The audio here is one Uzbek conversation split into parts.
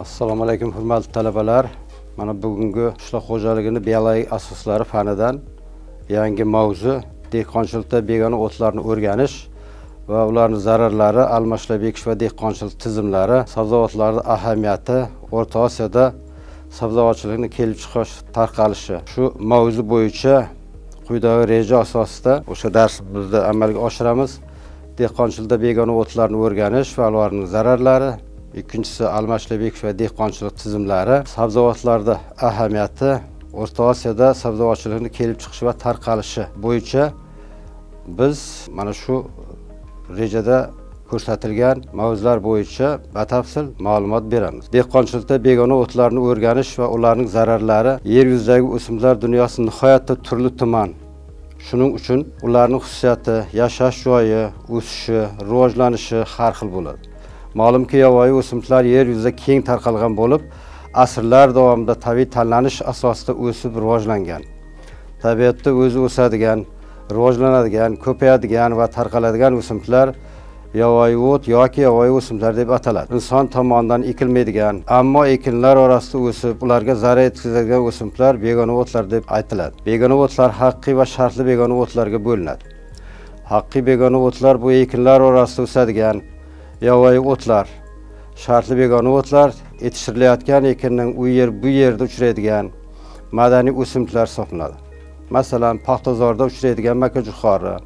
Assalomu alaykum hurmatli talabalar. Mana bugungi qishloq xo'jaligini biologik asoslari fanidan yangi mavzu dehqonchilikda begona o'tlarni o'rganish va ularning zararlari, almashlab ekish va dehqonchilik tizimlari, sabzavotlarning ahamiyati, O'rta Osiyoda sabzavotchilikning kelib chiqish tarqalishi. Shu mavzu bo'yicha quyidagi reja asosida o'sha darsimizni amalga oshiramiz. Dehqonchilikda begona o'tlarni o'rganish va ularning zararlari, ikkinchisi almashlab ekish va dehqonchilik tizimlari, sabzavotlarda ahamiyati, O'rta Osiyoda sabzavotchilikning kelib chiqishi va tarqalishi bo'yicha biz mana shu rejada ko'rsatilgan mavzular bo'yicha batafsil ma'lumot beramiz. Dehqonchilikda begona o'tlarni o'rganish va ularning zararlari, yer yuzidagi o'simliklar dunyosi nihoyatda turli-tuman. Shuning uchun ularning xususiyati, yashash joyi, o'sishi, rivojlanishi har xil bo'ladi. Ma'lumki, yovvoyi o'simliklar yer yuzida keng tarqalgan bo'lib, asrlar davomida tabiiy tanlanish asosida o'sib rivojlangan. Tabiatda o'zi o'sadigan, rivojlanadigan, ko'payadigan va tarqaladigan o'simliklar yovvoyi o't yoki yovvoyi o'simliklar deb ataladi. Inson tomonidan ekilmaydigan, ammo ekinlar orasida o'sib, ularga zarar yetkazadigan o'simliklar begona o'tlar deb aytiladi. Begona o'tlar haqiqiy va shartli begona o'tlarga bo'linadi. Haqiqiy begona o'tlar bu ekinlar orasida o'sadigan yovvoyi o'tlar. Shartli begona o'tlar yetishtirilayotgan ekinning u yer bu yerda uchraydigan madaniy o'simliklar hisoblanadi. Masalan, paxtazorda uchraydigan makajo'xori,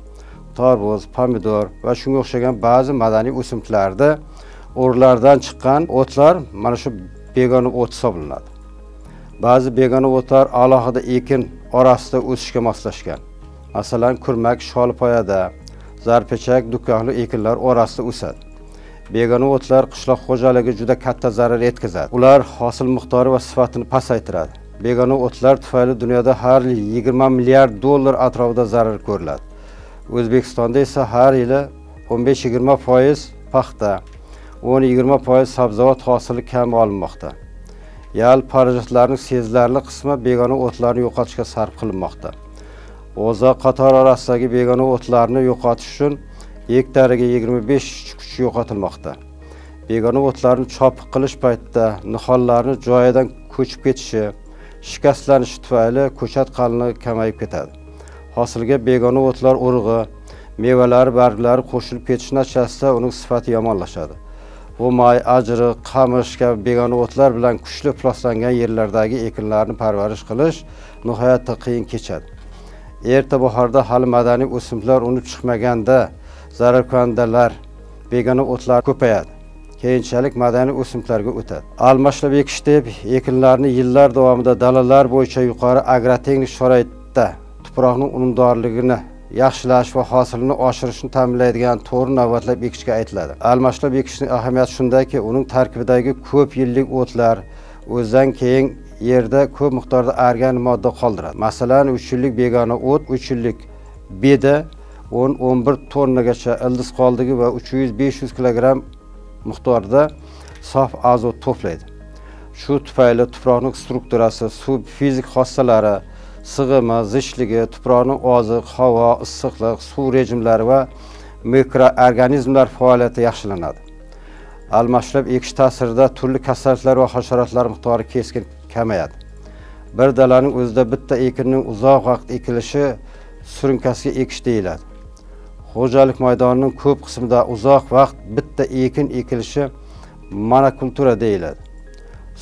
tarvuz, pomidor va shunga o'xshagan ba'zi madaniy o'simliklarda o'rlardan chiqqan o'tlar mana shu begona o't hisoblanadi. Ba'zi begona o'tlar alohida ekin orasida o'sishga moslashgan. Masalan, kurmak, sholpoyada, zarpechak, dukkakli ekinlar orasida o'sadi. Begona o'tlar qishloq xo'jaligiga juda katta zarar yetkazadi. Ular hosil miqdori va sifatini pasaytiradi. Begona o'tlar tufayli dunyoda har yil 20 milliard dollar atrofida zarar ko'riladi. O'zbekistonda esa har yili 15-20% paxta, 10-20% sabzavot hosili kam olinmoqda. Yal parazitlarning sezilarli qismi begona o'tlarni yo'qotishga sarf qilinmoqda. O'za qator orasidagi begona o'tlarni yo'qotish uchun hektariga 25 kuch yo'qotilmoqda. Begona o'tlarni chopiq qilish paytida nihollarni joyidan ko'chib ketishi, shikastlanishi tufayli ko'chat qalinligi kamayib ketadi. Hosilga begona o'tlar urug'i, mevalari, barglari qo'shilib ketish natijasida uning sifati yomonlashadi. Bu may, ajri, qamish kabi begona o'tlar bilan kuchli ifloslangan yerlardagi ekinlarni parvarish qilish nihoyatda qiyin kechadi. Erta bahorda hali madaniy o'simliklar unib chiqmaganda zararkunandalar, begona o'tlar ko'payadi. Keyinchalik madaniy o'simliklarga o'tadi. Almashlab ekish deb ekinlarni yillar davomida dalalar bo'yicha yuqori agrotexnik sharoitda tuproqning unumdorligini yaxshilash va hosilni oshirishni ta'minlaydigan to'g'ri navbatlab ekishga aytiladi. Almashlab ekishning ahamiyati shundaki, uning tarkibidagi ko'p yillik o'tlar o'zidan keyin yerda ko'p miqdorda organik modda qoldiradi. Masalan, 3 yillik begona o't 3 yillik beda 10-11 tonnagacha ildiz qoldigi va 300-500 kilogramm miqdorda sof azot to'playdi. Shu tufayli tuproqning strukturasi, suv fizik xossalari, sig'imi, zichligi, tuproqning oziq, havo, issiqlik, suv rejimlari va mikroorganizmlar faoliyati yaxshilanadi. Almashlab ekish ta'sirida turli kasalliklar va hasharotlar miqdori keskin kamayadi. Bir dalaning o'zida bitta ekinning uzoq vaqt ekilishi surunkasiga ekish deyiladi. Xo'jalik maydonining ko'p qismida uzoq vaqt bitta ekin ekilishi monokultura deyiladi.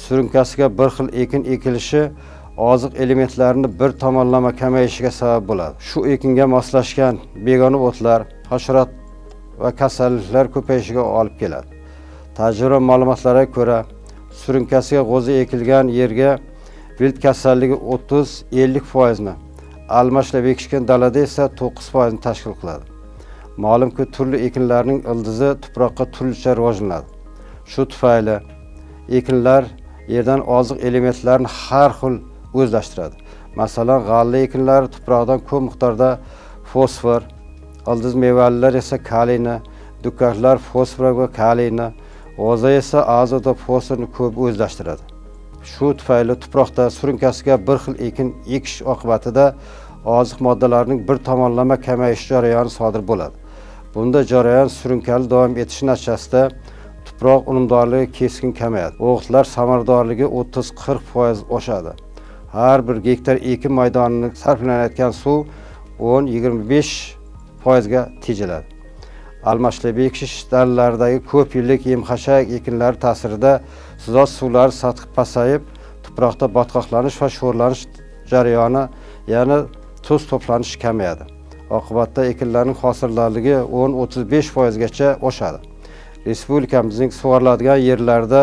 Surunkasiga bir xil ekin ekilishi oziq elementlarini bir tomonlama kamayishiga sabab bo'ladi. Shu ekinga moslashgan begona o'tlar, hasharot va kasalliklar ko'payishiga olib keladi. Tajriba ma'lumotlariga ko'ra, surunkasiga g'o'za ekilgan yerga vilt kasalligi 30-50% ni, almashlab ekishgan dalada esa 9% ni tashkil qiladi. Ma'lumki, turli ekinlarning ildizi tuproqqa turlicha rivojlanadi. Shu tufayli ekinlar yerdan oziq elementlarni har xil o'zlashtiradi. Masalan, g'alla ekinlari tuproqdan ko'p miqdorda fosfor, ildiz mevalilar esa kaliyni, dukkaklar fosfor va kaliyni, g'o'za esa azot va fosforni ko'p o'zlashtiradi. Shu tufayli tuproqda surunkasiga bir xil ekin ekish oqibatida oziq moddalarning bir tomonlama kamayish jarayoni sodir bo'ladi. Bunda jarayon surunkali davom etishi natijasida tuproq unumdorligi keskin kamayadi. O'g'itlar samaradorligi 30-40% oshadi. Har bir gektar ekin maydonining sarflanayotgan suv 10-25% ga tejiladi. Almashlab ekish dalalardagi ko'p yillik yem-xashak ekinlari ta'sirida suzoq suvlar sathi pasayib, tuproqda botqoqlanish va sho'rlanish jarayoni, ya'ni tuz to'planishi kamayadi. Oqibatda ekinlarning hosildorligi 10-35% gacha oshadi. Respublikamizning sug'oriladigan yerlarida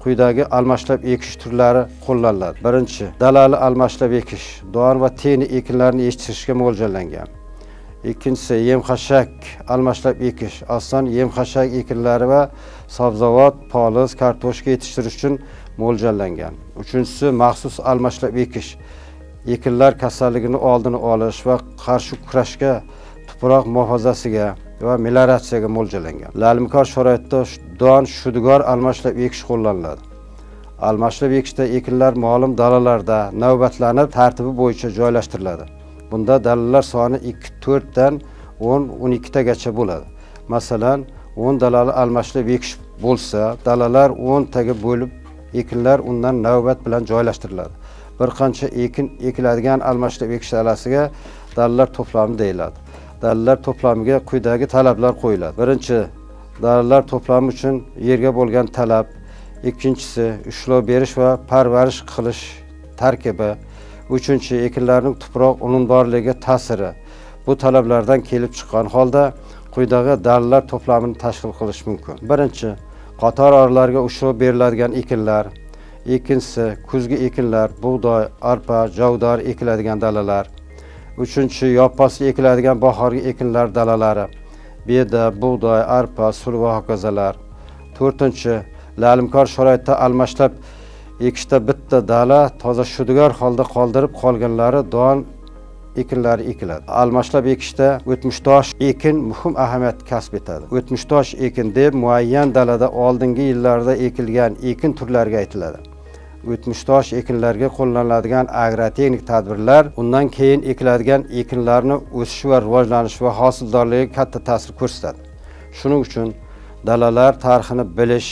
quyidagi almashlab ekish turlari qo'llaniladi. Birinchi, dalali almashlab ekish, don va teni ekinlarini yetishtirishga mo'ljallangan. Ikkinchisi, yem-xashak almashlab ekish, asosan yem-xashak ekinlari va sabzavot, poliz, kartoshka yetishtirish uchun mo'ljallangan. Uchinchisi, maxsus almashlab ekish, ekinlar kasalligini oldini olish va qarshi kurashga, tuproq muhofazasiga va melioratsiyaga mo'ljallangan. Lalimkor sharoitda don, shudgor almashlab ekish qo'llaniladi. Almashlab ekishda ekinlar ma'lum dalalarda navbatlanib tartibi bo'yicha joylashtiriladi. Bunda dalalar soni 2-4 dan 10-12 tagacha bo'ladi. Masalan, 10 dalali almashlab ekish bo'lsa, dalalar 10 taga bo'lib, ekinlar undan navbat bilan joylashtiriladi. Bir qancha ekin ekiladigan almashlab ekish dalasiga dalalar to'plami deyiladi. Dalalar to'plamiga quyidagi talablar qo'yiladi. Birinchi, dalalar to'plami uchun yerga bo'lgan talab. Ikkinchisi, ushlov berish va parvarish qilish tarkibi. Uchinchi, ekinlarning tuproq unumdorligiga ta'siri. Bu talablardan kelib chiqqan holda quyidagi dalalar to'plamini tashkil qilish mumkin. Birinchi, qator oralarga ushlov beriladigan ekinlar. Ikkinchisi, kuzgi ekinlar, bug'doy, arpa, javdar ekiladigan dalalar. Uchinchi, yoppasli ekiladigan bahorgi ekinlar dalalari. Beda, bug'doy, arpa, sul va hokazolar. To'rtinchi, lalimkor sharoitda almashlab ekishda bitta dala toza shudgor holda qoldirib qolganlari don ekinlari ekiladi. Almashlab ekishda o'tmishdosh ekin muhim ahamiyat kasb etadi. O'tmishdosh ekin deb muayyan dalada oldingi yillarda ekilgan ekin turlariga aytiladi. O'tmishdosh ekinlarga qo'llaniladigan agrotexnik tadbirlar undan keyin ekiladigan ekinlarning o'sishi va rivojlanishi va hosildorligiga katta ta'sir ko'rsatadi. Shuning uchun dalalar tarixini bilish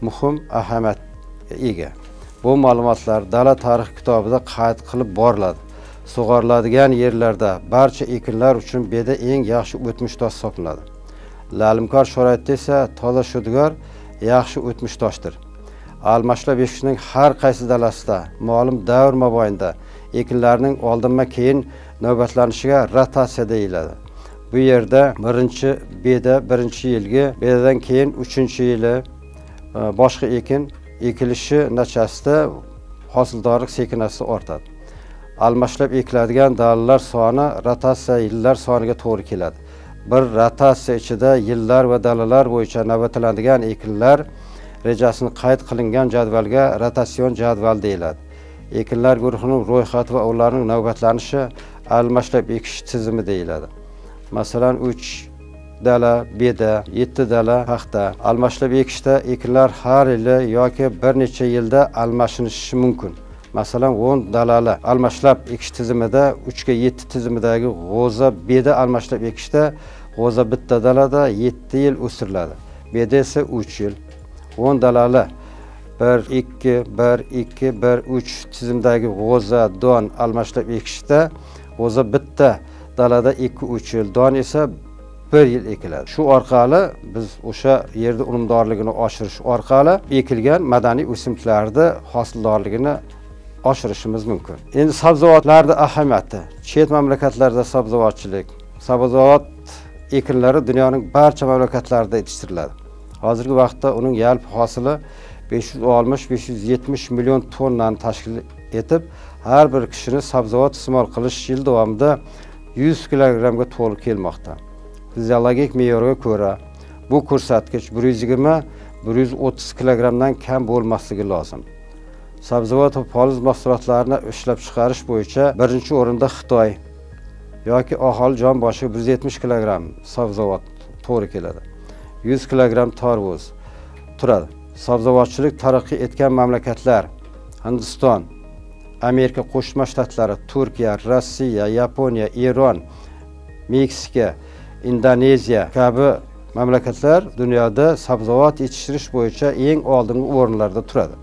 muhim ahamiyat ega. Bu ma'lumotlar dala tarix kitobida qayd qilib boriladi. Sug'oriladigan yerlarda barcha ekinlar uchun beda eng yaxshi o'tmishdosh hisoblanadi. Lalimkor sharoitda esa toza shudgor yaxshi o'tmishdoshdir. Almashlab ekishning har qaysi dalasida ma'lum davr mobaynida ekinlarning oldinma keyin navbatlanishiga rotatsiya deyiladi. Bu yerda birinchi beda birinchi yilgi, bedadan keyin 3-yili boshqa ekin ekilishi natijasida hosildorlik sekin-asta ortadi. Almashlab ekiladigan dalalar soni rotatsiya yillar soniga to'g'ri keladi. Bir rotatsiya ichida yillar va dalalar bo'yicha navbatlanadigan ekinlar rejasini qayd qilingan jadvalga rotatsion jadval deyiladi. Ekinlar guruhining ro'yxati va ularning navbatlanishi almashlab ekish tizimi deyiladi. Masalan, 3 dala, beda, 7 dala paxta. Almashlab ekishda ekinlar har yili yoki bir necha yilda almashinishi mumkin. Masalan, 10 dalali almashlab ekish tizimida 3 ga 7 tizimidagi g'o'za beda almashlab ekishda g'o'za bitta dalada 7 yil o'stiriladi. Beda esa 3 yil. 10 dalali 1-2-1-2-1-3 tizimdagi g'o'za don almashlab ekishda g'o'za bitta dalada 2-3 yil, don esa 1 yil ekiladi. Shu orqali biz o'sha yerda unumdorligini oshirish orqali ekilgan madaniy o'simliklarning hosildorligini oshirishimiz mumkin. Endi sabzavotlarning ahamiyati. Chet mamlakatlarda sabzavot ekinlari dunyoning barcha mamlakatlarida yetishtiriladi. Hozirgi vaqtda uning yalpi hosili 560-570 million tonnani tashkil etib, har bir kishini sabzavot iste'mol qilish yil davomida 100 kilogrammga to'g'ri kelmoqda. Fiziologik me'yorga ko'ra bu ko'rsatkich 120-130 kilogrammdan kam bo'lmasligi lozim. Sabzavot va poliz mahsulotlarini ishlab chiqarish bo'yicha birinchi o'rinda Xitoy yoki aholi jon boshiga 170 kilogramm sabzavot to'g'ri keladi. 100 kilogramm tarvuz turadi. Sabzavotchilik taraqqiy etgan mamlakatlar Hindiston, Amerika Qo'shma Shtatlari, Turkiya, Rossiya, Yaponiya, Eron, Meksika, Indoneziya kabi mamlakatlar dunyoda sabzavot yetishtirish bo'yicha eng oldingi o'rinlarda turadi.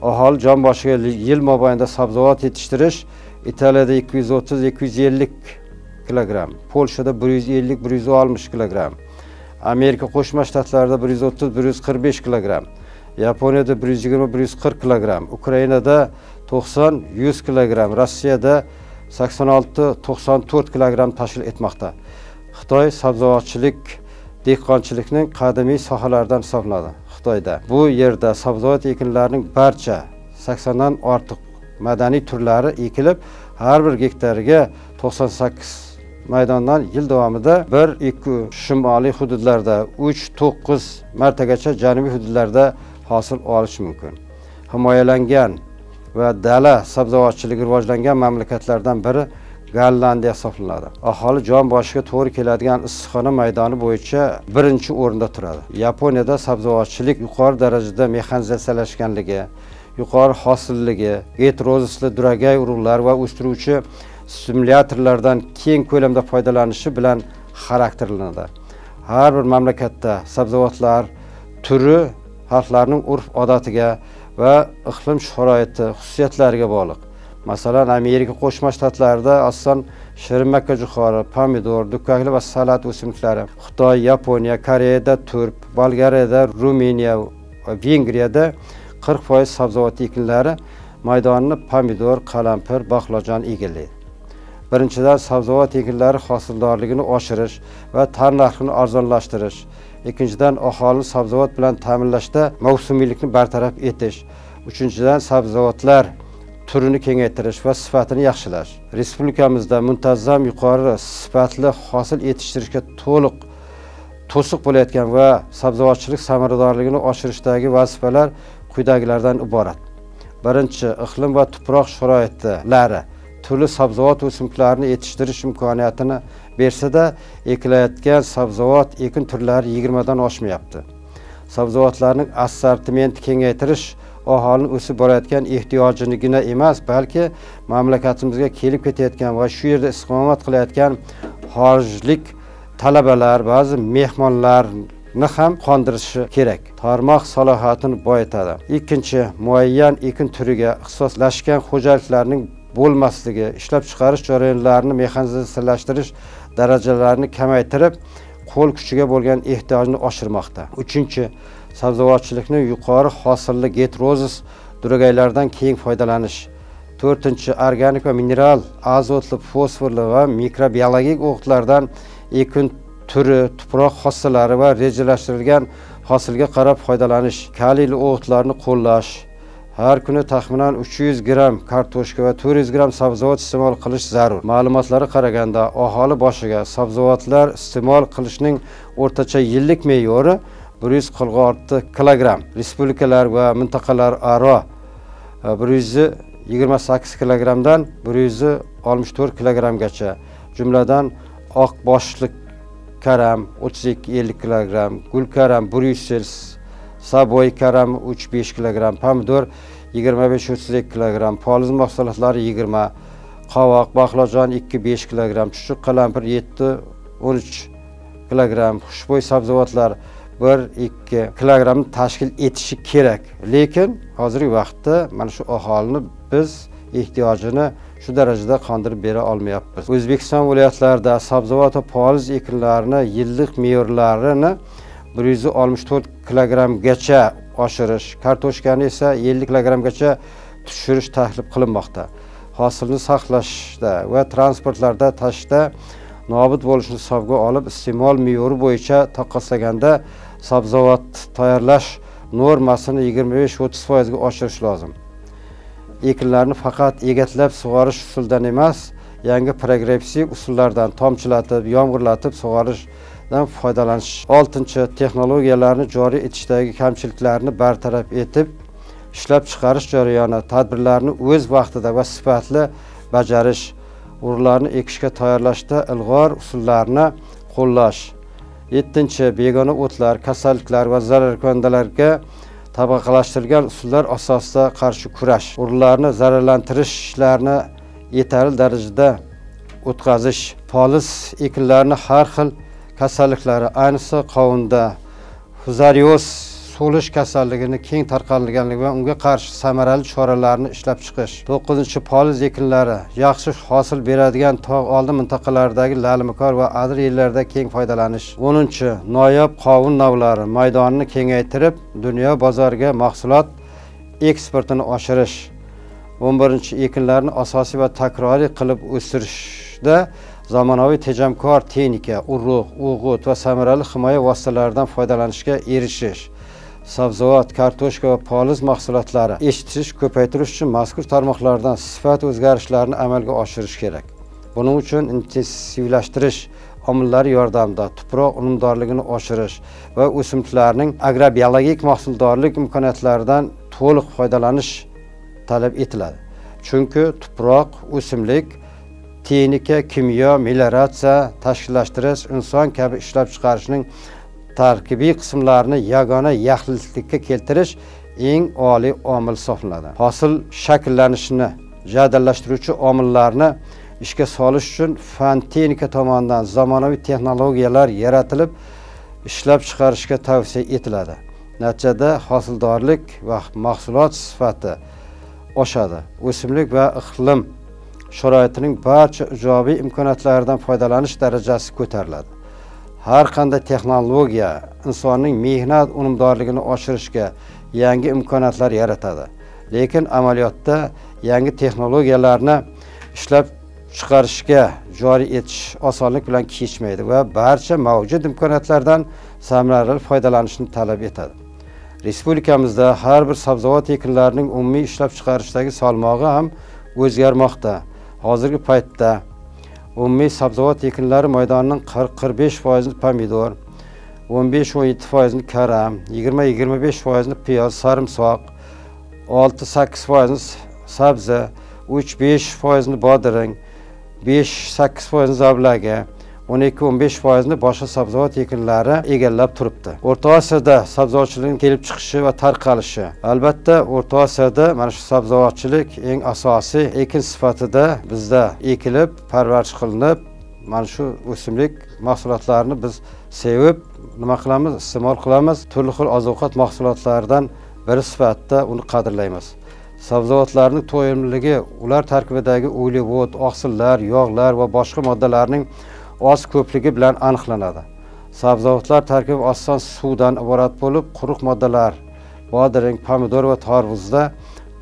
Aholi jon boshiga yil mobaynida sabzavot yetishtirish Italiyada 230-250 kilogramm, Polshada 150-160 kilogramm, Amerika Qo'shma Shtatlarida 130-145 kilogramm, Yaponiyada 120-140 kilogramm, Ukrainada 90-100 kilogramm, Rossiyada 86-94 kilogramm tashkil etmoqda. Xitoy sabzavotchilik dehqonchilikning qadimiy sohalaridan hisoblanadi. Xitoyda bu yerda sabzavot ekinlarining barcha 80 dan ortiq madaniy turlari ekilib, har bir gektariga 98 maydondan yil davomida 1-2 shimoliy hududlarda 3-9 martagacha janubiy hududlarda hosil olish mumkin. Himoyalangan va dala sabzavotchiligi rivojlangan mamlakatlardan biri Gollandiya hisoblanadi. Aholi jon boshiga to'g'ri keladigan issiqxona maydoni bo'yicha birinchi o'rinda turadi. Yaponiyada sabzavotchilik yuqori darajada mexanizatsiyalashganligi, yuqori hosilligi, heterozisli duragay urug'lar va o'stiruvchi stimulyatorlardan keng ko'lamda foydalanishi bilan xarakterlanadi. Har bir mamlakatda sabzavotlar turi xalqlarning urf-odatiga va iqlim sharoiti xususiyatlariga bog'liq. Masalan, Amerika Qo'shma Shtatlarida asosan shirin makkajo'xori, pomidor, dukkakli va salat o'simliklari, Xitoy, Yaponiya, Koreyada turp, Bolgariyada, Ruminiya va Vengriyada 40% sabzavot ekinlari maydonini pomidor, qalampir, baqlajon egallaydi. Birinchidan, sabzavot ekinlari hosildorligini oshirish va narxini arzonlashtirish. Ikkinchidan, aholini sabzavot bilan ta'minlashda mavsumiylikni bartaraf etish. Uchinchidan, sabzavotlar turini kengaytirish va sifatini yaxshilash. Respublikamizda muntazam yuqori sifatli hosil yetishtirishga to'liq to'siq bo'layotgan va sabzavotchilik samaradorligini oshirishdagi vazifalar quyidagilardan iborat. Birinchi, iqlim va tuproq sharoitlari turli sabzavot o'simliklarini yetishtirish imkoniyatini bersa-da, ekilayotgan sabzavot ekin turlari 20 dan oshmayapti. Sabzavotlarning assortimentini kengaytirish aholining o'sib borayotgan ehtiyojinigina emas, balki mamlakatimizga kelib ketayotgan va shu yerda istiqomat qilayotgan xorijlik talabalar, ba'zi mehmonlarni ham qondirishi kerak. Tarmoq salohiyatini boyitadi. Ikkinchi, muayyan ekin turiga ixtisoslashgan xo'jaliklarning bo'lmasligi, ishlab chiqarish jarayonlarini mexanizatsiyalashtirish darajalarini kamaytirib, qo'l kuchiga bo'lgan ehtiyojni oshirmoqda. Uchinchi, sabzavotchilikni yuqori hosilli heterozis duragaylardan keng foydalanish. To'rtinchi, organik va mineral, azotli, fosforli va mikrobiologik o'g'itlardan ekin turi, tuproq xossalari va rejalashtirilgan hosilga qarab foydalanish. Kaliyli o'g'itlarni qo'llash. Har kuni taxminan 300 gram kartoshka va 400 gram sabzavot iste'mol qilish zarur. Ma'lumotlarga qaraganda, aholi boshiga sabzavotlar iste'mol qilishning o'rtacha yillik me'yori 146 kilogramm. Respublikalar va mintaqalar aro 128 kilogrammdan 164 kilogrammgacha, jumladan oq boshliq karam 32-50 kilogramm, gul karam 100, saboy karam 3-5 kilogramm, pomidor 25-32 kilogramm, poliz mahsulotlari 20, qovoq, baqlajon 2-5 kilogramm, chuchuq qalampir 7-13 kilogramm, xushbo'y sabzavotlar 1-2 kilogramm tashkil etishi kerak. Lekin hozirgi vaqtda mana shu aholini biz ehtiyojini shu darajada qondirib bera olmayapmiz. O'zbekiston viloyatlarida sabzavot va poliz ekinlarini yillik me'yorlarini 164 kilogrammgacha oshirish, kartoshkani esa 50 kilogrammgacha tushirish taklif qilinmoqda. Hosilni saqlashda va transportlarda tashishda nobud bo'lishini hisobga olib, iste'mol me'yori bo'yicha taqqoslaganda sabzavot tayyorlash normasini 25-30% ga oshirish lozim. Ekinlarni faqat egatlab sug'orish usulidan emas, yangi progressiv usullardan tomchilatib, yomg'irlatib sug'orishdan foydalanish. 6. Texnologiyalarni joriy etishdagi kamchiliklarni bartaraf etib, ishlab chiqarish jarayoni tadbirlarni o'z vaqtida va sifatli bajarish, urug'larni ekishga tayyorlashda ilg'or usullarni qo'llash. 7. Begona o'tlar, kasalliklar va zararkunandalarga tabaqalashtirilgan usullar asosida qarshi kurash. Urug'larni zararlantirish ishlarini yetarli darajada o'tkazish. Poliz ekinlarni har xil kasalliklari, ayniqsa qovunda fuzarioz so'lish kasalligini keng tarqalganligi va unga qarshi samarali choralarni ishlab chiqish. 9-chi poliz ekinlari yaxshi hosil beradigan tog' oldi mintaqalardagi lalimikor va adir yerlarda keng foydalanish. 10-chi noyob qovun navlari maydonini kengaytirib, dunyo bozoriga mahsulot eksportini oshirish. 11-chi ekinlarni asosiy va takroriy qilib o'stirishda zamonaviy tejamkor texnika, urug', o'g'it va samarali himoya vositalaridan foydalanishga erishish. Sabzavot, kartoshka va poliz mahsulotlari eshitish ko'paytirish uchun mazkur tarmoqlardan sifat o'zgarishlarini amalga oshirish kerak. Buning uchun intensivlashtirish omillari yordamida tuproq unumdorligini oshirish va o'simliklarning agrobiologik mahsuldorlik imkoniyatlaridan to'liq foydalanish talab etiladi. Chunki tuproq, o'simlik, texnika, kimyo, melioratsiya tashkillashtirish, inson kabi ishlab chiqarishning tarkibiy qismlarini yagona yaxlitlikka keltirish eng oliy omil hisoblanadi. Hosil shakllanishini jadallashtiruvchi omillarni ishga solish uchun fan texnika tomonidan zamonaviy texnologiyalar yaratilib, ishlab chiqarishga tavsiya etiladi. Natijada hosildorlik va mahsulot sifati oshadi. O'simlik va iqlim sharoitining barcha ijobiy imkoniyatlaridan foydalanish darajasi ko'tariladi. Har qanday texnologiya insonning mehnat unumdorligini oshirishga yangi imkoniyatlar yaratadi. Lekin amaliyotda yangi texnologiyalarni ishlab chiqarishga joriy etish osonlik bilan kechmaydi va barcha mavjud imkoniyatlardan samarali foydalanishni talab etadi. Respublikamizda har bir sabzavot ekinlarining umumiy ishlab chiqarishdagi salmog'i ham o'zgarmoqda. Hozirgi paytda umumiy sabzavot ekinlari maydonining 40-45% pomidor, 15-17% karam, 20-25% piyoz, sarimsoq, 6-8% sabzi, 3-5% bodring, 5-8% zablaga, 12-15% boshqa sabzavot ekinlari egallab turibdi. O'rta Osiyoda sabzavotchilikning kelib chiqishi va tarqalishi. Albatta, O'rta Osiyoda mana shu sabzavotchilik eng asosiy ekin sifatida bizda ekilib, parvarish qilinib, mana shu o'simlik mahsulotlarini biz sevib, nima qilamiz? Iste'mol qilamiz. Turli xil oziq-ovqat mahsulotlaridan biri sifatida uni qadrlaymiz. Sabzavotlarning to'yimliligi ular tarkibidagi uglevod, oqsillar, yog'lar va boshqa moddalarning oz ko'pligi bilan aniqlanadi. Sabzavotlar tarkibi asosan suvdan iborat bo'lib, quruq moddalar, bodring, pomidor va tarvuzda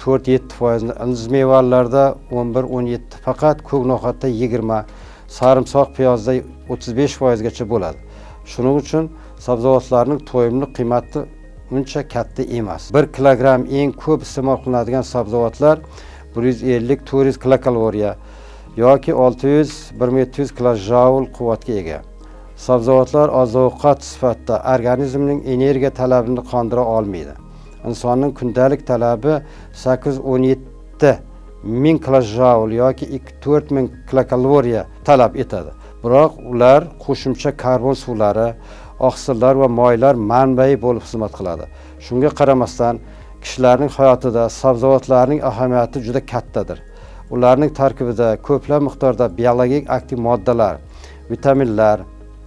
4-7%, ildız mevalarda 11-17%, faqat ko'k no'xatda 20%, sarimsoq, piyozda 35% gacha bo'ladi. Shuning uchun sabzavotlarning to'yimli qiymati uncha katta emas. 1 kilogramm eng ko'p iste'mol qilinadigan sabzavotlar 150-400 kilokaloriya yoki 600-1700 kilojoule quvvatga ega. Sabzavotlar oziq-ovqat sifatida organizmning energiya talabini qondira olmaydi. Insonning kundalik talabi 8-17 ming kilojoule yoki 2-4 ming kilokaloriya talab etadi. Biroq ular qo'shimcha karbon suvlari, oqsillar va moylar manbai bo'lib xizmat qiladi. Shunga qaramasdan, kishilarning hayotida sabzavotlarning ahamiyati juda kattadir. Ularning tarkibida ko'plab miqdorda biologik aktiv moddalar, vitaminlar,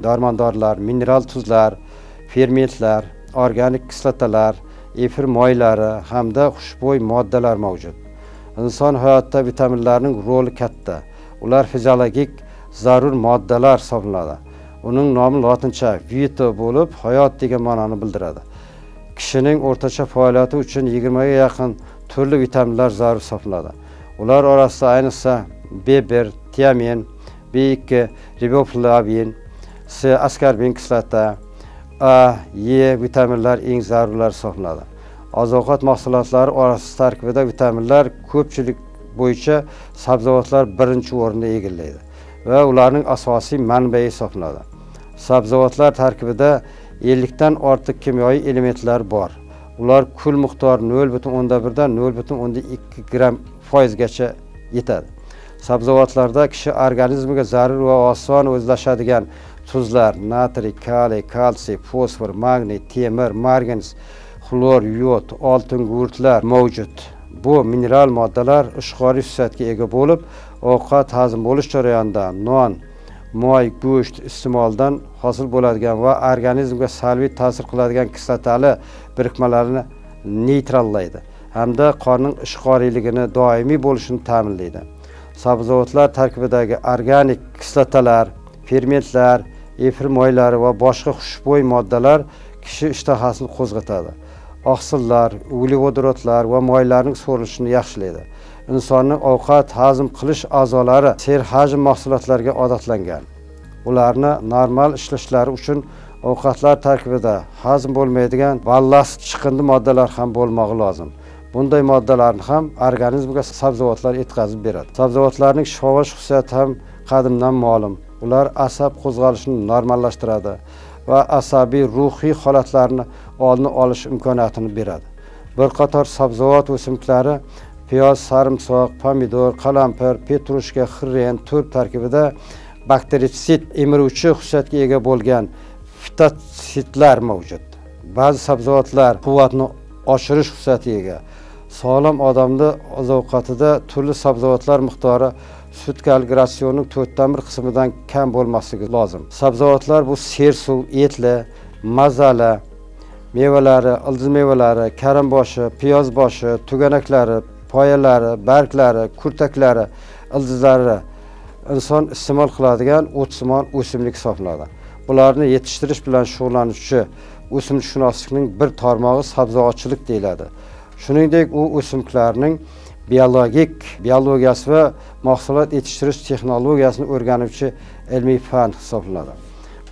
darmondorlar, mineral tuzlar, fermentlar, organik kislotalar, efir moylari hamda xushbo'y moddalar mavjud. Inson hayotida vitaminlarning roli katta. Ular fiziologik zarur moddalar hisoblanadi. Uning nomi lotincha vito bo'lib, hayot degan ma'noni bildiradi. Kishining o'rtacha faoliyati uchun 20 ga yaqin turli vitaminlar zarur hisoblanadi. Ular orasida ayniqsa B1, tiamin, B2, riboflavin, C askorbin kislota, A, E vitaminlar eng zarurlar hisoblanadi. Oziq-ovqat mahsulotlari orasida tarkibida vitaminlar ko'pchilik bo'yicha sabzavotlar birinchi o'rinda egallaydi va ularning asosiy manbai hisoblanadi. Sabzavotlar tarkibida 50 dan ortiq kimyoviy elementlar bor. Ular kul miqdori 0,1 dan 0,2 gram foizgacha yetadi. Sabzavotlarda kishi organizmiga zarur va oson o'zlashadigan tuzlar, natriy, kaliy, kalsiy, fosfor, magniy, temir, margans, xlor, yod, oltin gurtlar mavjud. Bu mineral moddalar ishqoriy xususiyatga ega bo'lib, ovqat hazm bo'lish jarayonida non, moy, go'sht iste'molidan hosil bo'ladigan va organizmga salbiy ta'sir qiladigan kislotali birikmalarni neytrallaydi hamda qonning ishqoriyligini doimiy bo'lishini ta'minlaydi. Sabzavotlar tarkibidagi organik kislotalar, fermentlar, efir moylari va boshqa xushbo'y moddalar kishi ishtahasini qo'zg'atadi. Oqsillar, uglevodorodlar va moylarning so'rilishini yaxshilaydi. Insonning ovqat hazm qilish a'zolari serhajm mahsulotlarga odatlangan. Ularni normal ishlashlari uchun ovqatlar tarkibida hazm bo'lmaydigan ballast chiqindi moddalar ham bo'lmog'i lozim. Bunday moddalarni ham organizmga sabzavotlar yetkazib beradi. Sabzavotlarning shifobaxsh xususiyati ham qadimdan ma'lum. Ular asab qo'zg'alishini normallashtiradi va asabiy ruhiy holatlarni oldini olish imkoniyatini beradi. Bir qator sabzavot o'simliklari piyoz, sarimsoq, pomidor, qalampir, petrushka, xirren, turp tarkibida bakterisid emiruvchi xususiyatga ega bo'lgan fitotsidlar mavjud. Ba'zi sabzavotlar quvvatni oshirish xususiyatiga ega. Sog'lom odamning oziq-ovqatida turli sabzavotlar miqdori sutkalik ratsionning 4/1 qismidan kam bo'lmasligi lozim. Sabzavotlar bu sersuv, etli, mazali mevalari, ildiz mevalari, karamboshi, piyoz boshi, tuganaklari, poyalari, barglari, kurtaklari, ildizlari inson iste'mol qiladigan o'tsimon o'simlik hisoblanadi. Bularni yetishtirish bilan shug'ullanuvchi o'simlikshunoslikning bir tarmog'i sabzavotchilik deyiladi. Shuningdek, u o'simliklarning biologiyasi va mahsulot yetishtirish texnologiyasini o'rganuvchi ilmiy fan hisoblanadi.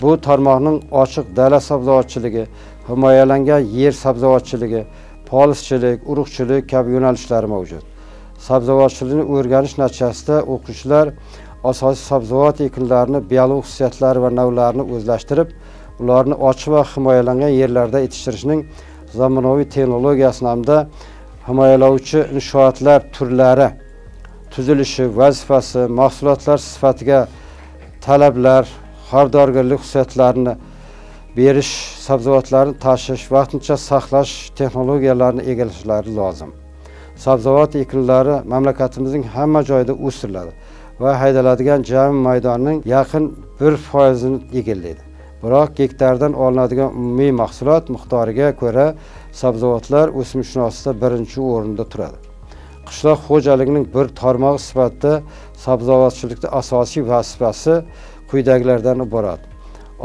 Bu tarmoqning ochiq dala sabzavotchiligi, himoyalangan yer sabzavotchiligi, polischilik, urug'chilik kabi yo'nalishlari mavjud. Sabzavotchilikni o'rganish natijasida o'quvchilar asosiy sabzavot ekinlarini biologik xususiyatlari va navlarini o'zlashtirib, ularni ochiq va himoyalangan yerlarda yetishtirishning zamonaviy texnologiyasini hamda himoyalovchi inshootlar turlari, tuzilishi, vazifasi, mahsulotlar sifatiga talablar, xaridorgirlik xususiyatlarini berish, sabzavotlarni tashish, vaqtincha saqlash texnologiyalarini egallashlari lozim. Sabzavot ekinlari mamlakatimizning hamma joyida o'stiriladi va haydaladigan jami maydonning yaqin 1%ni egallaydi. Biroq gektardan olinadigan umumiy mahsulot miqdoriga ko'ra sabzavotlar o'simlikshunoslikda birinchi o'rinda turadi. Qishloq xo'jaligining bir tarmog'i sifatida sabzavotchilikda asosiy vazifasi quyidagilardan iborat.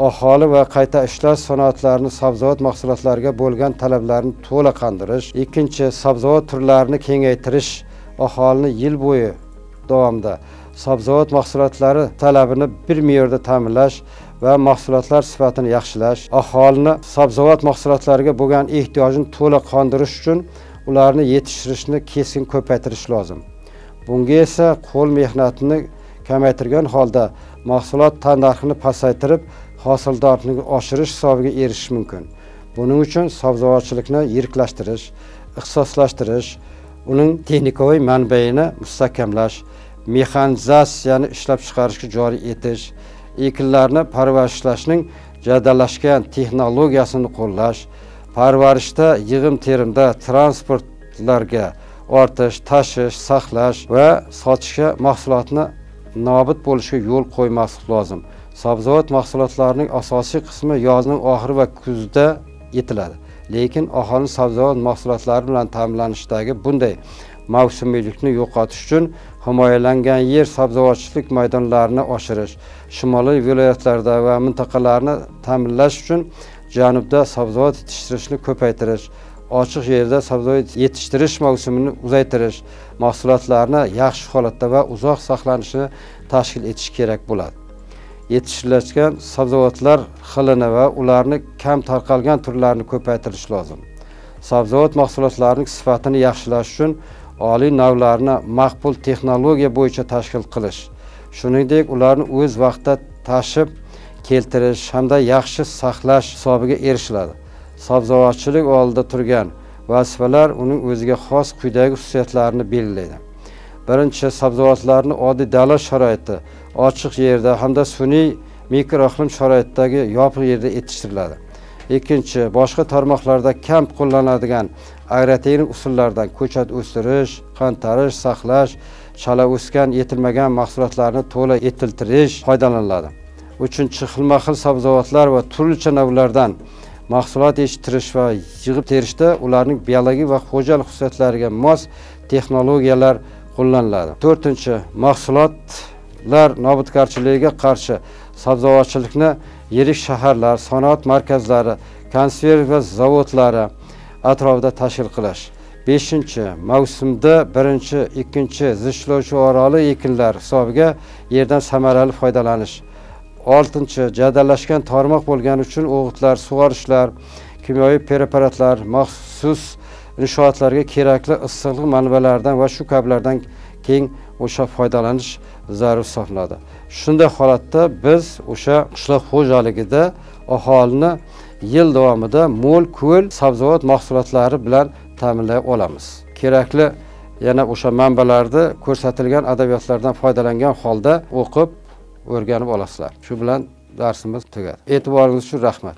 Aholi va qayta ishlash sanoatlarini sabzavot mahsulotlariga bo'lgan talablarni to'la qondirish. Ikkinchi, sabzavot turlarini kengaytirish, aholini yil bo'yi davomida sabzavot mahsulotlari talabini bir me'yorda ta'minlash va mahsulotlar sifatini yaxshilash. Aholini sabzavot mahsulotlariga bo'lgan ehtiyojini to'la qondirish uchun ularni yetishtirishni keskin ko'paytirish lozim. Bunga esa qo'l mehnatini kamaytirgan holda mahsulot tannarxini pasaytirib, hosildorlikni oshirish hisobiga erishish mumkin. Buning uchun sabzavotchilikni yiriklashtirish, ixtisoslashtirish, uning texnikaviy manbaini mustahkamlash, mexanizatsiyani ishlab chiqarishga joriy etish, ekinlarni parvarishlashning jadallashgan texnologiyasini qo'llash, parvarishda, yig'im-terimda, transportlarga ortish, tashish, saqlash va sotishga mahsulotni nobud bo'lishiga yo'l qo'ymaslik lozim. Sabzavot mahsulotlarining asosiy qismi yozning oxiri va kuzda yetiladi. Lekin aholi sabzavot mahsulotlari bilan ta'minlanishdagi bunday mavsumiylikni yo'qotish uchun himoyalangan yer sabzavotchilik maydonlarini oshirish, shimoliy viloyatlarda va mintaqalarni ta'minlash uchun janubda sabzavot yetishtirishni ko'paytirish, ochiq yerda sabzavot yetishtirish mavsumini uzaytirish, mahsulotlarni yaxshi holatda va uzoq saqlanishini tashkil etish kerak bo'ladi. Yetishtirilgan sabzavotlar xilini va ularni kam tarqalgan turlarini ko'paytirish lozim. Sabzavot mahsulotlarining sifatini yaxshilash uchun oliy navlarni maqbul texnologiya bo'yicha tashkil qilish, shuningdek ularni o'z vaqtida tashib keltirish hamda yaxshi saqlash hisobiga erishiladi. Sabzavotchilik oldida turgan vazifalar uning o'ziga xos quyidagi xususiyatlarini belgilaydi. Birinchi, sabzavotlarni oddiy dala sharoiti, ochiq yerda hamda sun'iy mikroiqlim sharoitidagi yopiq yerda yetishtiriladi. Ikkinchi, boshqa tarmoqlarda kam qo'llaniladigan agrotexnik usullardan ko'chat o'stirish, qantarish, saqlash, chala o'sgan, yetilmagan mahsulotlarni to'la yetiltirish foydalaniladi. Uchinchi, xilma-xil sabzavotlar va turlicha navlardan mahsulot yetishtirish va yig'ib terishda ularning biologik va xo'jalik xususiyatlariga mos texnologiyalar qo'llaniladi. To'rtinchi, mahsulotlar nobudgarchiligiga qarshi sabzavotchilikni yirik shaharlar, sanoat markazlari, konserva zavodlari atrofida tashkil qilish. Beshinchi, mavsumda birinchi, ikkinchi zishlovchi oroli ekinlar hisobiga yerdan samarali foydalanish. Oltinchi, jadallashgan tarmoq bo'lgani uchun o'g'itlar, sug'orishlar, kimyoviy preparatlar, maxsus inshootlarga kerakli issiqlik manbalaridan va shu kabilardan keng o'sha foydalanish zarur hisoblanadi. Shunday holatda biz o'sha qishloq xo'jaligida aholini yil davomida mo'l ko'l sabzavot mahsulotlari bilan ta'minlay olamiz. Kerakli yana o'sha manbalarda ko'rsatilgan adabiyotlardan foydalangan holda o'qib, o'rganib olasizlar. Shu bilan darsimiz tugadi. E'tiboringiz uchun rahmat.